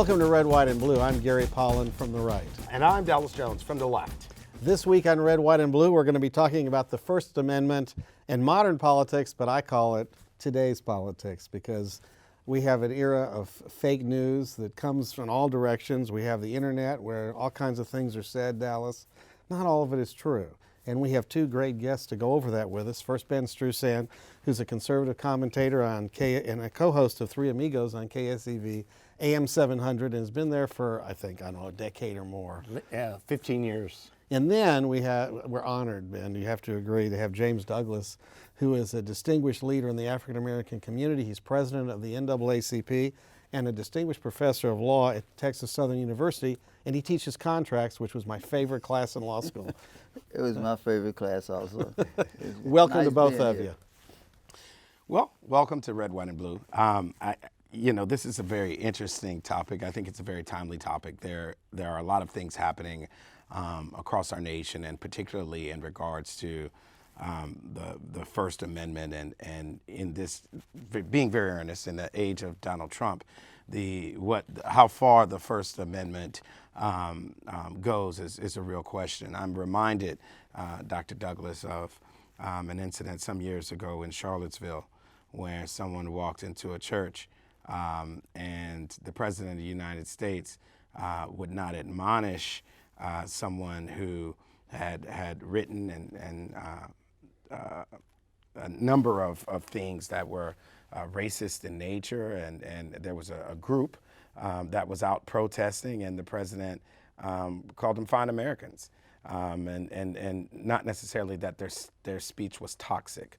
Welcome to Red, White, and Blue. I'm Gary Pollan from the right. And I'm Dallas Jones from the left. This week on Red, White, and Blue, we're going to be talking about the First Amendment and modern politics, but I call it today's politics because we have an era of fake news that comes from all directions. We have the internet where all kinds of things are said, Dallas. Not all of it is true. And we have two great guests to go over that with us. First, Ben Strusan, who's a conservative commentator and a co-host of Three Amigos on KSEV AM 700 and has been there for, I don't know, a decade or more. Yeah, 15 years. And then we're honored, Ben, you have to agree, to have James Douglas, who is a distinguished leader in the African American community. He's president of the NAACP and a distinguished professor of law at Texas Southern University, and he teaches contracts, which was my favorite class in law school. It was my favorite class also. Welcome to both of you. Well, welcome to Red, White, and Blue. This is a very interesting topic. I think it's a very timely topic. There are a lot of things happening across our nation, and particularly in regards to the First Amendment, and in this, being very earnest, in the age of Donald Trump, how far the First Amendment goes is a real question. I'm reminded, Dr. Douglas, of an incident some years ago in Charlottesville where someone walked into a church and the President of the United States would not admonish someone who had written and a number of things that were racist in nature, and there was a group that was out protesting, and the president called them fine Americans, and not necessarily that their speech was toxic.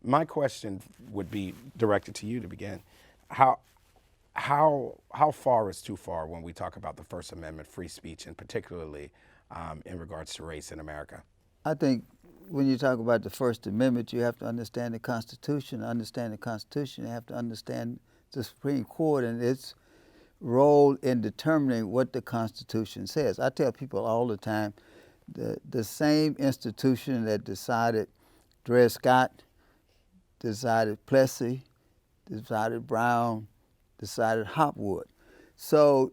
My question would be directed to you to begin. How far is too far when we talk about the First Amendment, free speech, and particularly in regards to race in America? I think when you talk about the First Amendment, you have to understand the Constitution. To understand the Constitution, you have to understand the Supreme Court and its role in determining what the Constitution says. I tell people all the time, the same institution that decided Dred Scott, decided Plessy, decided Brown, decided Hopwood. So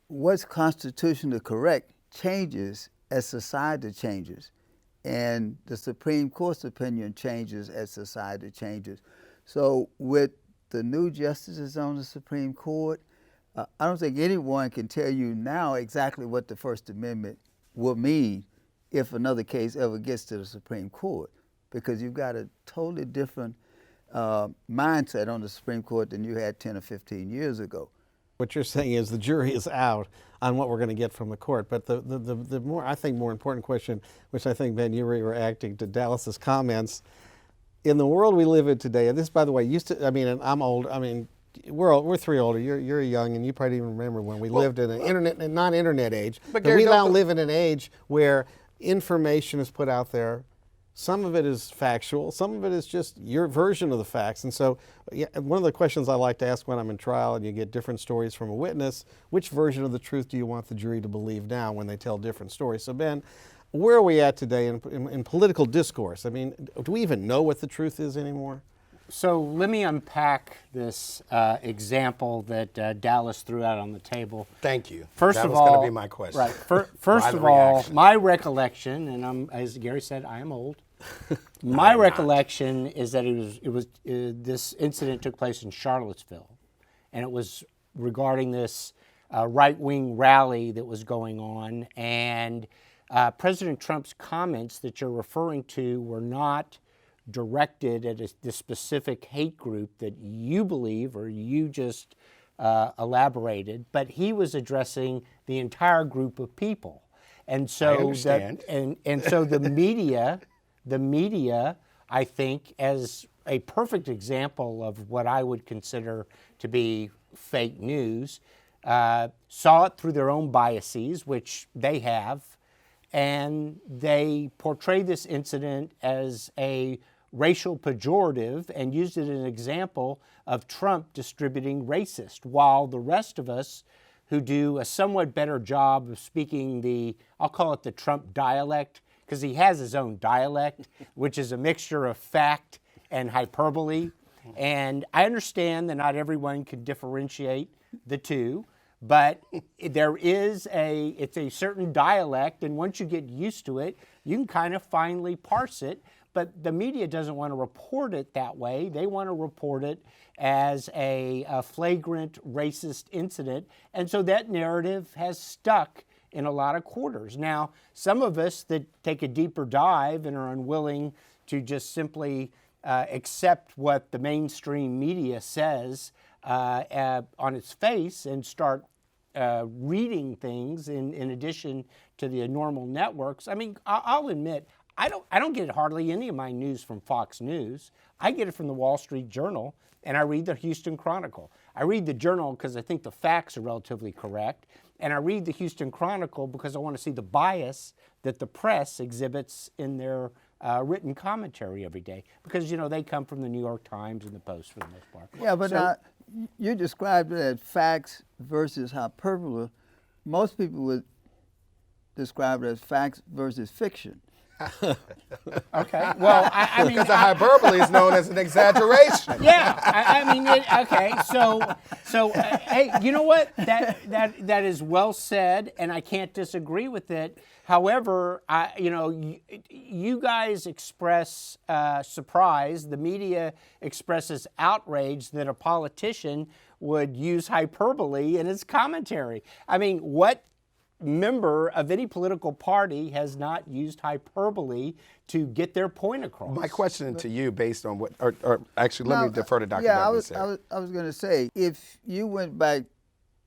what's constitutionally correct changes as society changes, and the Supreme Court's opinion changes as society changes. So with the new justices on the Supreme Court, I don't think anyone can tell you now exactly what the First Amendment will mean if another case ever gets to the Supreme Court, because you've got a totally different mindset on the Supreme Court than you had 10 or 15 years ago. What you're saying is the jury is out on what we're going to get from the court. But the more important question, which I think, Ben, you were reacting to Dallas's comments, in the world we live in today, and this, by the way, and I'm old, we're three older, you're young, and you probably even remember when we lived in a non-internet age. But we now live in an age where information is put out there. Some of it is factual, some of it is just your version of the facts. And so one of the questions I like to ask when I'm in trial and you get different stories from a witness, which version of the truth do you want the jury to believe now when they tell different stories? So Ben, where are we at today in political discourse? Do we even know what the truth is anymore? So let me unpack this example that Dallas threw out on the table. Thank you. First that of was all, going to be my question. Right. First of all, my recollection, and as Gary said, I am old. My recollection is that this incident took place in Charlottesville, and it was regarding this right-wing rally that was going on, and President Trump's comments that you're referring to were not directed at the specific hate group that you believe or you just elaborated, but he was addressing the entire group of people. And so I understand. And so the media, I think, as a perfect example of what I would consider to be fake news, saw it through their own biases, which they have, and they portrayed this incident as a racial pejorative and used it as an example of Trump distributing racist, while the rest of us who do a somewhat better job of speaking I'll call it the Trump dialect, because he has his own dialect, which is a mixture of fact and hyperbole. And I understand that not everyone can differentiate the two, but it's a certain dialect, and once you get used to it, you can kind of finally parse it. But the media doesn't want to report it that way. They want to report it as a flagrant racist incident, and so that narrative has stuck in a lot of quarters. Now, some of us that take a deeper dive and are unwilling to just simply accept what the mainstream media says on its face and start reading things in addition to the normal networks. I mean, I'll admit, I don't get hardly any of my news from Fox News. I get it from the Wall Street Journal, and I read the Houston Chronicle. I read the Journal because I think the facts are relatively correct, and I read the Houston Chronicle because I want to see the bias that the press exhibits in their written commentary every day, because they come from the New York Times and the Post for the most part. Yeah, but now, you described it as facts versus hyperbole. Most people would describe it as facts versus fiction. Okay. Well, I mean, Because the hyperbole is known as an exaggeration. yeah. I mean, okay. So, hey, you know what? That is well said, and I can't disagree with it. However, you guys express surprise. The media expresses outrage that a politician would use hyperbole in his commentary. I mean, what member of any political party has not used hyperbole to get their point across? My question to you, based on what, or actually, let me defer to Dr. Douglas here. I was going to say, if you went back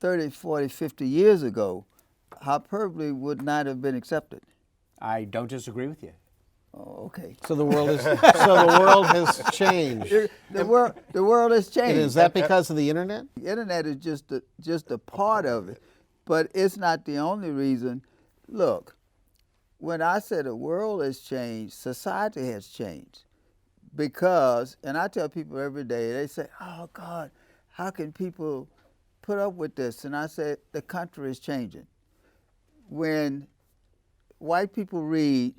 30, 40, 50 years ago, hyperbole would not have been accepted. I don't disagree with you. Oh, okay. So the world has changed. The world has changed. And is that because of the internet? The internet is just a part of it, but it's not the only reason. Look, when I say the world has changed, society has changed. Because, and I tell people every day, they say, oh God, how can people put up with this? And I say, the country is changing. When white people read,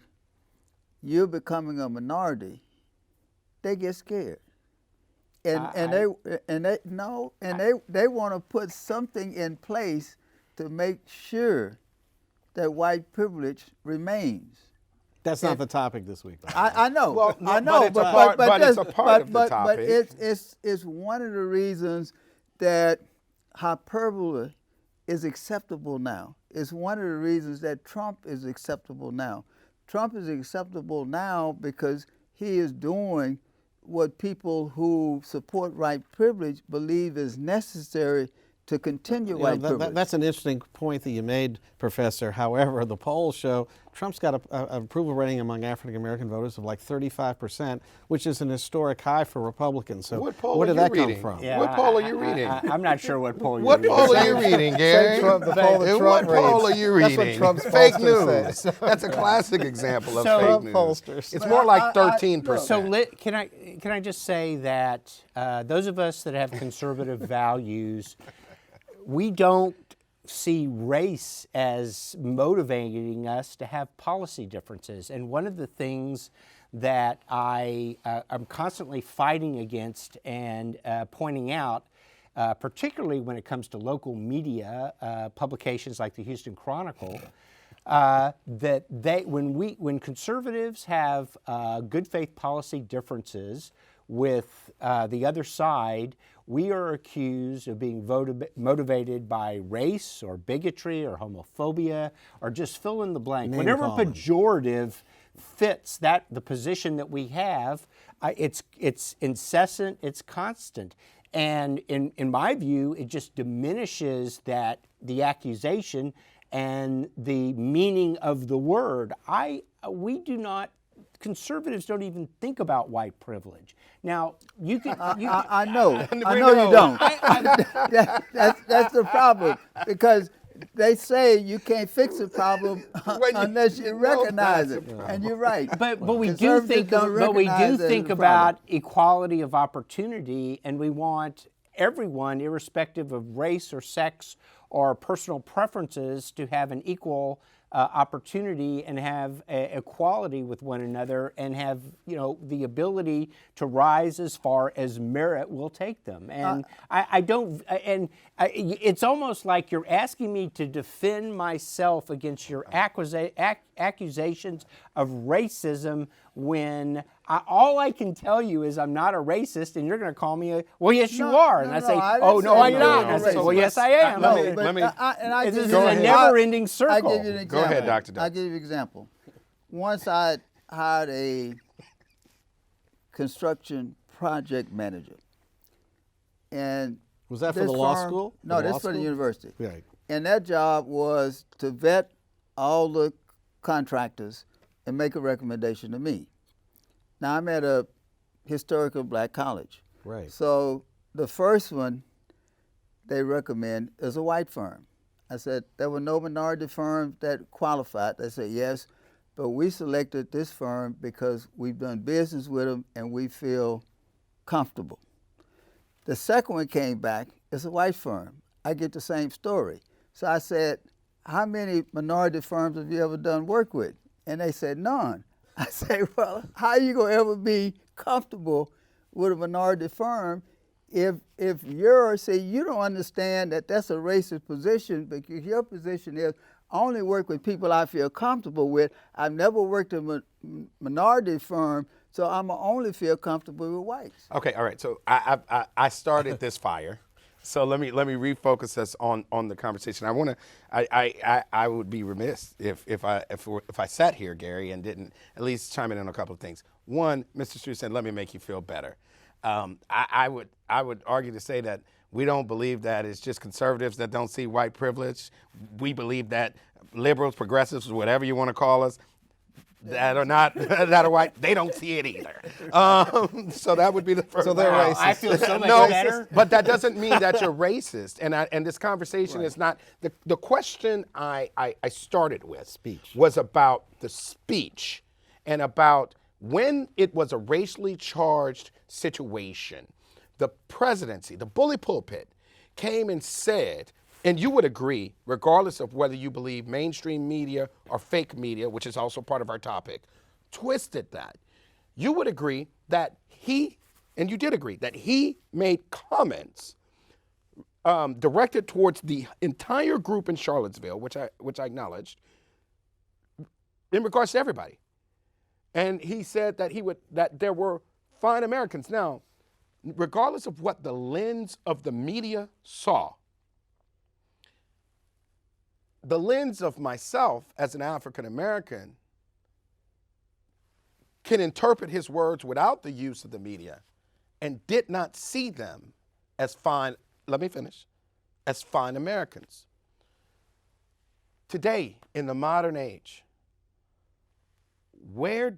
you're becoming a minority, they get scared. And they want to put something in place to make sure that white privilege remains. That's not the topic this week. I know. Well, I know, but it's a part of the topic. But it's one of the reasons that hyperbole is acceptable now. It's one of the reasons that Trump is acceptable now. Trump is acceptable now because he is doing what people who support white privilege believe is necessary to continue white privilege. That's an interesting point that you made, Professor. However, the polls show Trump's got an approval rating among African American voters of like 35%, which is an historic high for Republicans. So what poll where did that reading? come from? Yeah, What poll are you reading? I'm not sure what poll you're What reading. poll are you reading, Gary? Trump, the poll that And Trump what poll reads. are you That's reading? what Trump's Fake pollsters news. say. That's a classic example of So- fake Trump news. pollsters. It's more like Look, 13%. So can I just say that those of us that have conservative values, we don't see race as motivating us to have policy differences. And one of the things that I'm constantly fighting against and pointing out, particularly when it comes to local media publications like the Houston Chronicle, that when conservatives have good faith policy differences with the other side, we are accused of being motivated by race or bigotry or homophobia or just fill in the blank. Whatever calling. pejorative fits the position that we have, it's incessant, it's constant. And in my view, it just diminishes the accusation and the meaning of the word. Conservatives don't even think about white privilege. Now, you can. I know you don't. That's the problem, because they say you can't fix a problem unless you recognize it, and you're right. But we do think about about equality of opportunity, and we want everyone, irrespective of race or sex or personal preferences to have an equal opportunity and have equality with one another and have, the ability to rise as far as merit will take them. And it's almost like you're asking me to defend myself against your accusations of racism when all I can tell you is I'm not a racist, and you're going to call me well, yes, you are. And I say, oh, no, I'm not. And I say, well, yes, I am. This is a never-ending circle. I'll give you an example. Go ahead, Dr. Doug. I'll give you an example. Once I hired a construction project manager. And was that for the law school? No, that's for the university. Right. And that job was to vet all the contractors and make a recommendation to me. Now, I'm at a historical black college. Right. So the first one they recommend is a white firm. I said, there were no minority firms that qualified. They said, yes, but we selected this firm because we've done business with them and we feel comfortable. The second one came back, it's a white firm. I get the same story. So I said, how many minority firms have you ever done work with? And they said, none. I say, well, how are you going to ever be comfortable with a minority firm if you don't understand that that's a racist position, because your position is, I only work with people I feel comfortable with. I've never worked in a minority firm, so I'm only feel comfortable with whites. Okay, all right. So I started this fire. So let me refocus us on the conversation. I would be remiss if I sat here, Gary, and didn't at least chime in on a couple of things. One, Mr. Stewart said, "Let me make you feel better." I would argue to say that we don't believe that it's just conservatives that don't see white privilege. We believe that liberals, progressives, whatever you want to call us, that are white, they don't see it either. So that would be the first. So they're racist. I feel so much better. But that doesn't mean that you're racist. And this conversation is not the question I started with. Was about the speech and about when it was a racially charged situation. The presidency, the bully pulpit, came and said, and you would agree, regardless of whether you believe mainstream media or fake media, which is also part of our topic, twisted that. You would agree that and you did agree, that he made comments directed towards the entire group in Charlottesville, which I acknowledged, in regards to everybody. And he said that there were fine Americans. Now, regardless of what the lens of the media saw, the lens of myself as an African American can interpret his words without the use of the media and did not see them as fine, let me finish, as fine Americans. Today, in the modern age, where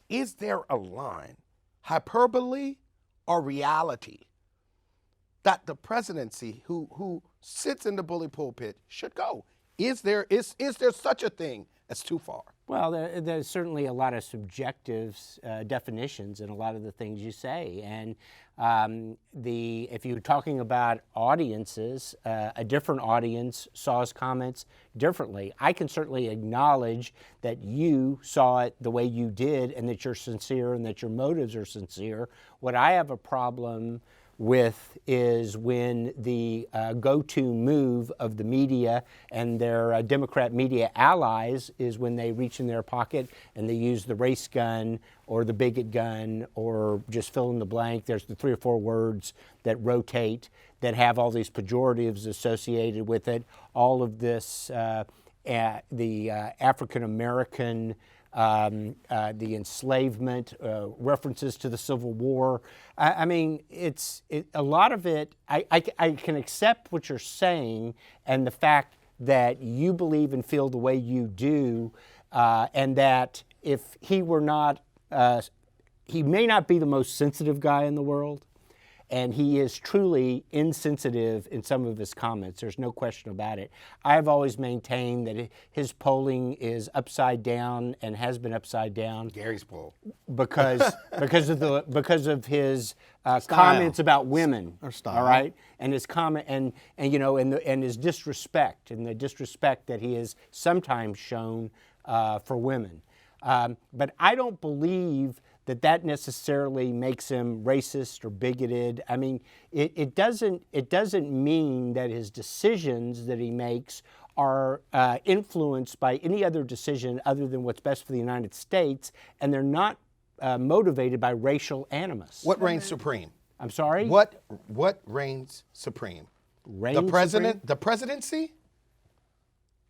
is there a line, hyperbole or reality, that the presidency who sits in the bully pulpit should go? Is there such a thing as too far? Well, there's certainly a lot of subjective definitions in a lot of the things you say, and if you're talking about audiences, a different audience saw his comments differently. I can certainly acknowledge that you saw it the way you did, and that you're sincere, and that your motives are sincere. What I have a problem with is when the go-to move of the media and their Democrat media allies is when they reach in their pocket and they use the race gun or the bigot gun or just fill in the blank. There's the 3 or 4 words that rotate that have all these pejoratives associated with it. All of this, the African American, the enslavement, references to the Civil War. I mean, a lot of it, I can accept what you're saying and the fact that you believe and feel the way you do, and that if he were not, he may not be the most sensitive guy in the world, and he is truly insensitive in some of his comments. There's no question about it. I've always maintained that his polling is upside down and has been upside down Gary's poll. because of his comments about women, Or style. all right, and his comment and his disrespect and the disrespect that he has sometimes shown for women. But I don't believe that necessarily makes him racist or bigoted. I mean, it doesn't mean that his decisions that he makes are influenced by any other decision other than what's best for the United States, and they're not motivated by racial animus. What reigns supreme? I'm sorry? What reigns supreme? Reigns The president, supreme? the presidency,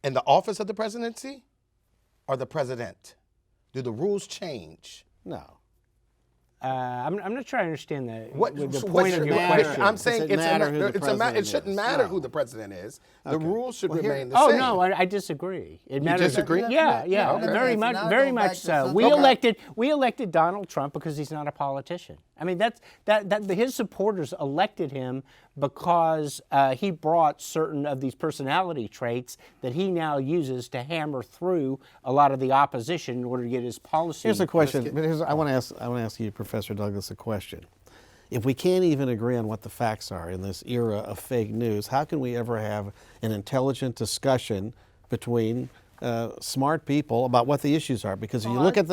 and the office of the presidency, or the president? Do the rules change? No. I'm not trying to understand the What point what's of your your- question. I'm saying Does it matter who the president it shouldn't is? matter No. who the president is. The rules should Well, here- remain the Oh same. no, I disagree. It matters. disagree? Yeah, yeah, Okay. very So much, now very go back much to so. something- We elected Donald Trump because he's not a politician. I mean, his supporters elected him because he brought certain of these personality traits that he now uses to hammer through a lot of the opposition in order to get his policy. Here's a question. I want to ask you, Professor Douglas, a question. If we can't even agree on what the facts are in this era of fake news, how can we ever have an intelligent discussion between smart people about what the issues are? Because if you look at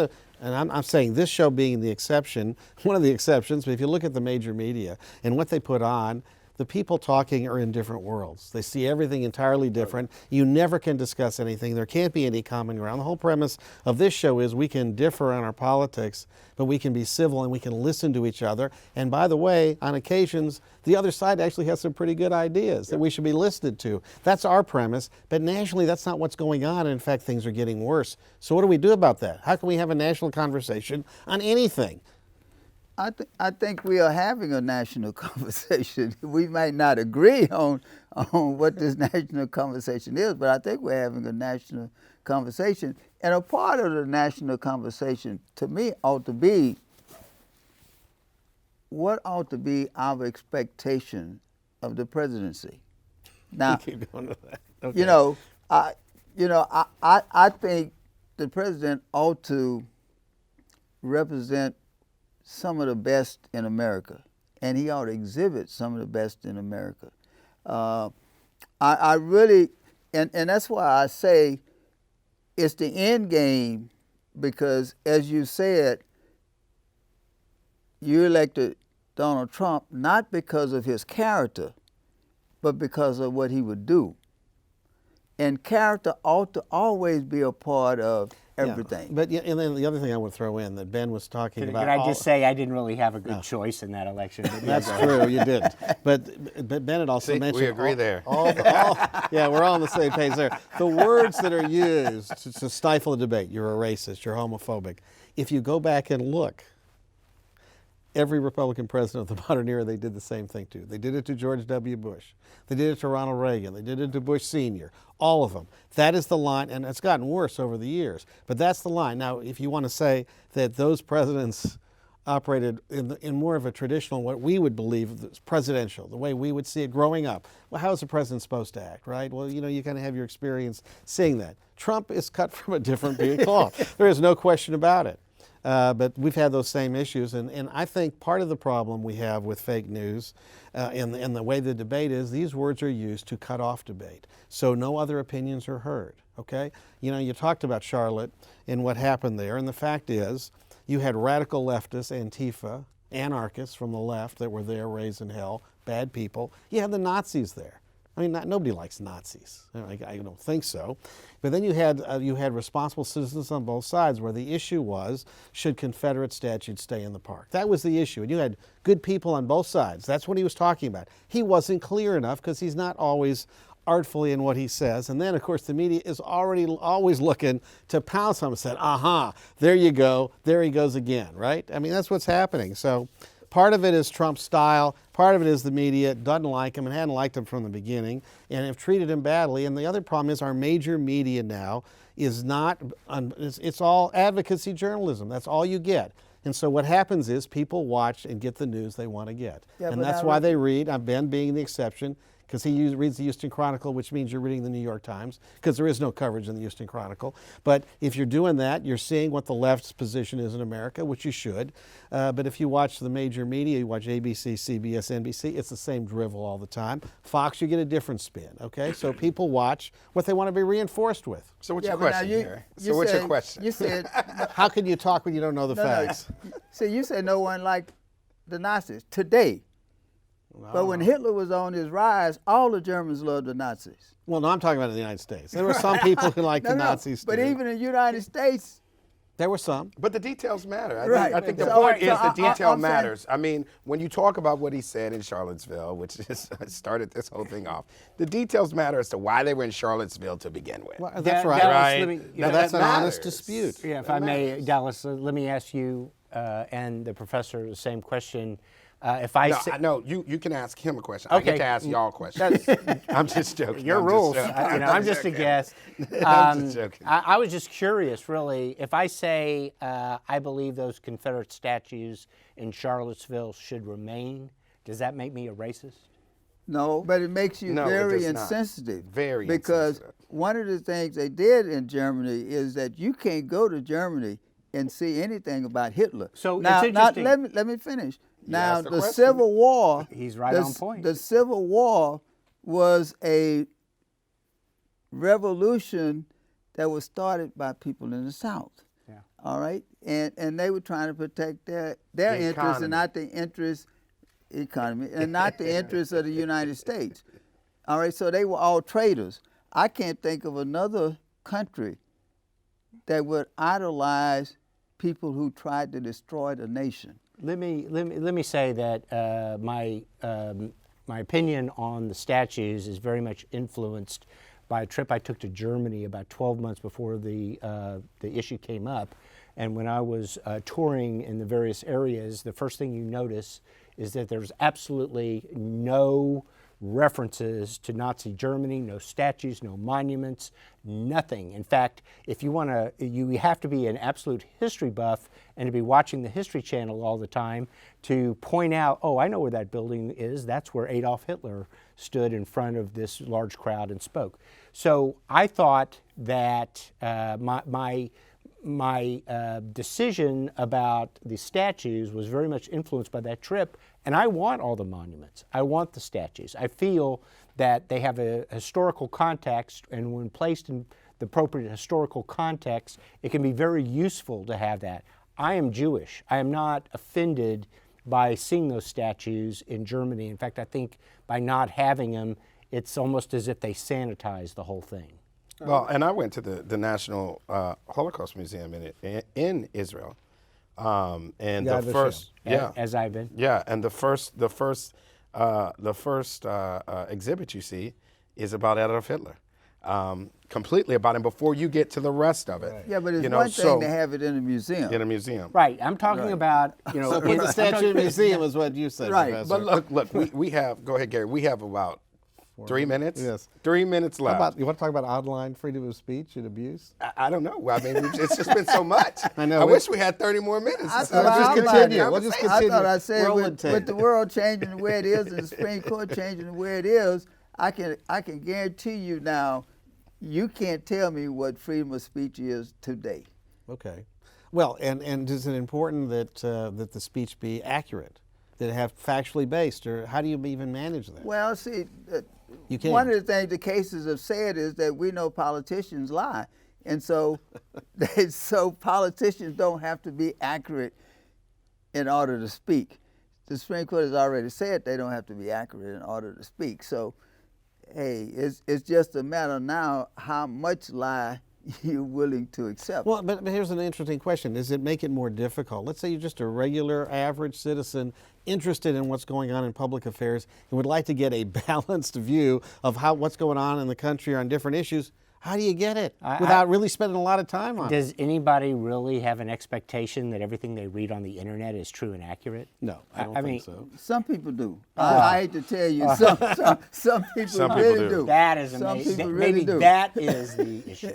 and I'm saying this show being the exception, one of the exceptions, but if you look at the major media and what they put on, the people talking are in different worlds. They see everything entirely different. You never can discuss anything. There can't be any common ground. The whole premise of this show is we can differ on our politics, but we can be civil and we can listen to each other. And by the way, on occasions, the other side actually has some pretty good ideas that we should be listened to. That's our premise. But nationally, that's not what's going on. And in fact, things are getting worse. So what do we do about that? How can we have a national conversation on anything? I think we are having a national conversation. We might not agree on what this national conversation is, but I think we're having a national conversation. And a part of the national conversation, to me, ought to be what ought to be our expectation of the presidency. Now, Keep going to that. Okay. I think the president ought to represent some of the best in America, and he ought to exhibit some of the best in America. I really, and that's why I say it's the end game, because as you said, you elected Donald Trump not because of his character, but because of what he would do. And character ought to always be a part of everything. Yeah. But and then the other thing I would throw in that Ben was talking about. Can I just say I didn't really have a good choice in that election? But That's true, you didn't. But Bennett also See, mentioned. we agree there. Yeah, we're all on the same page there. The words that are used to stifle a debate, you're a racist, you're homophobic. If you go back and look, every Republican president of the modern era, they did the same thing to. They did it to George W. Bush. They did it to Ronald Reagan. They did it to Bush Sr. All of them. That is the line, and it's gotten worse over the years. But that's the line. Now, if you want to say that those presidents operated in more of a traditional, what we would believe is presidential, the way we would see it growing up. Well, how is a president supposed to act, right? Well, you kind of have your experience seeing that. Trump is cut from a different cloth. There is no question about it. But we've had those same issues, and I think part of the problem we have with fake news and the way the debate is, these words are used to cut off debate, so no other opinions are heard, okay? You talked about Charlotte and what happened there, and the fact is, you had radical leftists, Antifa, anarchists from the left that were there raising hell, bad people. You had the Nazis there. I mean, nobody likes Nazis. I don't think so. But then you had responsible citizens on both sides, where the issue was, should Confederate statues stay in the park? That was the issue. And you had good people on both sides. That's what he was talking about. He wasn't clear enough because he's not always artfully in what he says. And then, of course, the media is always looking to pounce on him and said, aha, there you go. There he goes again, right? I mean, that's what's happening. So part of it is Trump's style. Part of it is the media doesn't like him and hadn't liked him from the beginning and have treated him badly. And the other problem is our major media now is not, it's all advocacy journalism. That's all you get. And so what happens is people watch and get the news they want to get. Yeah, And but that's now why look- they read, Ben being the exception, because he reads the Houston Chronicle, which means you're reading the New York Times, because there is no coverage in the Houston Chronicle. But if you're doing that, you're seeing what the left's position is in America, which you should. But if you watch the major media, you watch ABC, CBS, NBC, it's the same drivel all the time. Fox, you get a different spin, okay? So people watch what they want to be reinforced with. So what's Yeah, your but now question, you- Gary? you So what's your said- question? You said, How can you talk when you don't know the no, facts? See, you said no one liked the Nazis today. But when Hitler was on his rise, all the Germans loved the Nazis. Well, no, I'm talking about in the United States. There were some people who liked the Nazis But too. even in the United States, There were some. But the details matter. Right. I think the So- point so is the I'm detail saying- matters. I mean, when you talk about what he said in Charlottesville, which just started this whole thing off, the details matter as to why they were in Charlottesville to begin with. Well, Da- that's right. Dallas, Right. let me- Now, That that's an honest matters. dispute. Yeah, if That I may, matters. Dallas, let me ask you and the professor the same question. If I No, say, no, you can ask him a question. I Okay. get to ask y'all questions. I'm just joking. your I'm just rules, joking. I'm just a joking. guest. I'm just joking. I was just curious, really. If I say I believe those Confederate statues in Charlottesville should remain, does that make me a racist? no, but it makes you No, it very does not. insensitive. Very Because insensitive. one of the things they did in Germany is that you can't go to Germany and see anything about Hitler. So it's now, interesting. let me finish. Now, asked the the question. Civil War. He's right the on point. The Civil War was a revolution that was started by people in the South. Yeah. All right, and they were trying to protect their interests Economy. and not the interest economy and not the interests of the United States. All right, so they were all traitors. I can't think of another country that would idolize people who tried to destroy the nation. Let me say that my opinion on the statues is very much influenced by a trip I took to Germany about 12 months before the issue came up. And when I was touring in the various areas, the first thing you notice is that there's absolutely no references to Nazi Germany, no statues, no monuments, nothing. In fact, if you want to, you have to be an absolute history buff and to be watching the History Channel all the time to point out, oh, I know where that building is. That's where Adolf Hitler stood in front of this large crowd and spoke. So I thought that my decision about the statues was very much influenced by that trip, and I want all the monuments. I want the statues. I feel that they have a historical context, and when placed in the appropriate historical context, it can be very useful to have that. I am Jewish. I am not offended by seeing those statues in Germany. In fact, I think by not having them, it's almost as if they sanitize the whole thing. Well, and I went to the National Holocaust Museum in Israel, and Yad the Vashem. first, yeah, As I've been. yeah, and the first exhibit you see is about Adolf Hitler, completely about him before you get to the rest of it. Yeah, but it's You know, one thing so- to have it in a museum. in a museum. Right. I'm talking about, So put the statue in a museum is what you said, Right, Professor. But look, we have. Go ahead, Gary. We have about 3 minutes. Yes. 3 minutes How left. about, you want to talk about online freedom of speech and abuse? I don't know. I mean, it's just been so much. I know. I wish we had 30 more minutes. I to thought We'll just I- continue. We'll just I continue. thought I said Roll with, and tape. with the world changing the way it is and the Supreme Court changing the way it is, I can guarantee you now, you can't tell me what freedom of speech is today. Okay. Well, and is it important that that the speech be accurate, that it have factually based, or how do you even manage that? Well, see, You can't. one of the things the cases have said is that we know politicians lie, and so so politicians don't have to be accurate in order to speak. The Supreme Court has already said they don't have to be accurate in order to speak. So, hey, it's just a matter now how much lie you're willing to accept. Well, but here's an interesting question. Does it make it more difficult? Let's say you're just a regular, average citizen interested in what's going on in public affairs and would like to get a balanced view of what's going on in the country on different issues. How do you get it without really spending a lot of time on it? Does anybody really have an expectation that everything they read on the internet is true and accurate? No, I don't I think mean, so. Some people do. I hate to tell you, some people Some people really do. do. That is Some amazing. people Maybe really do. that is the issue.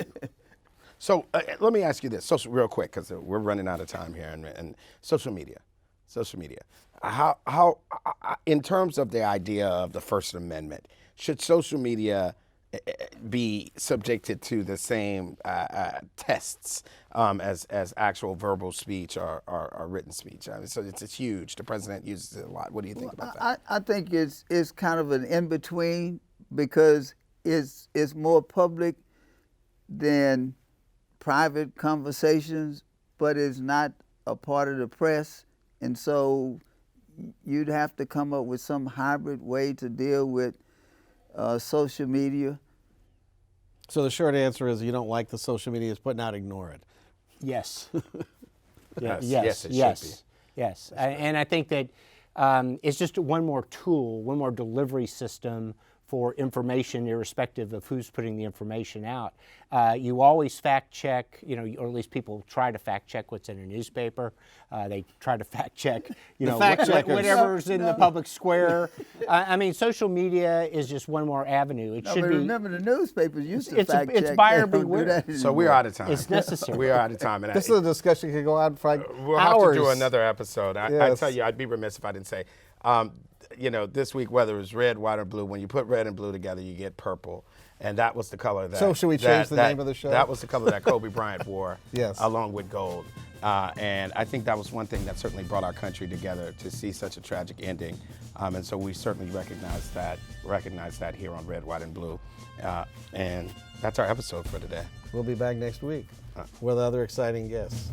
So let me ask you this, real quick, because we're running out of time here, and social media. How, in terms of the idea of the First Amendment, should social media be subjected to the same tests as actual verbal speech or written speech? I mean, so it's huge. The president uses it a lot. What do you think about that? I think it's kind of an in between, because it's more public than private conversations, but it's not a part of the press, and so you'd have to come up with some hybrid way to deal with social media. So the short answer is you don't like the social media is putting out, ignore it. Yes. Yes, it should be. Yes. And I think that it's just one more tool, one more delivery system for information, irrespective of who's putting the information out. You always fact check, or at least people try to fact check what's in a newspaper. They try to fact check, whatever's in the public square. I mean, social media is just one more avenue. It should but be. remember, the newspapers used to It's fact check. buyer They don't do beware. that So anymore. we're out of time. It's necessary. We are out of time. And This is a discussion that could go on for like we'll hours. have to do another episode. I Yes. tell you, I'd be remiss if I didn't say, this week, whether it's red, white, or blue, when you put red and blue together, you get purple. And that was the color that. So should we change the name of the show? That was the color that Kobe Bryant wore, Yes. along with gold. And I think that was one thing that certainly brought our country together to see such a tragic ending. And so we certainly recognize that here on Red, White, and Blue. And that's our episode for today. We'll be back next week with other exciting guests.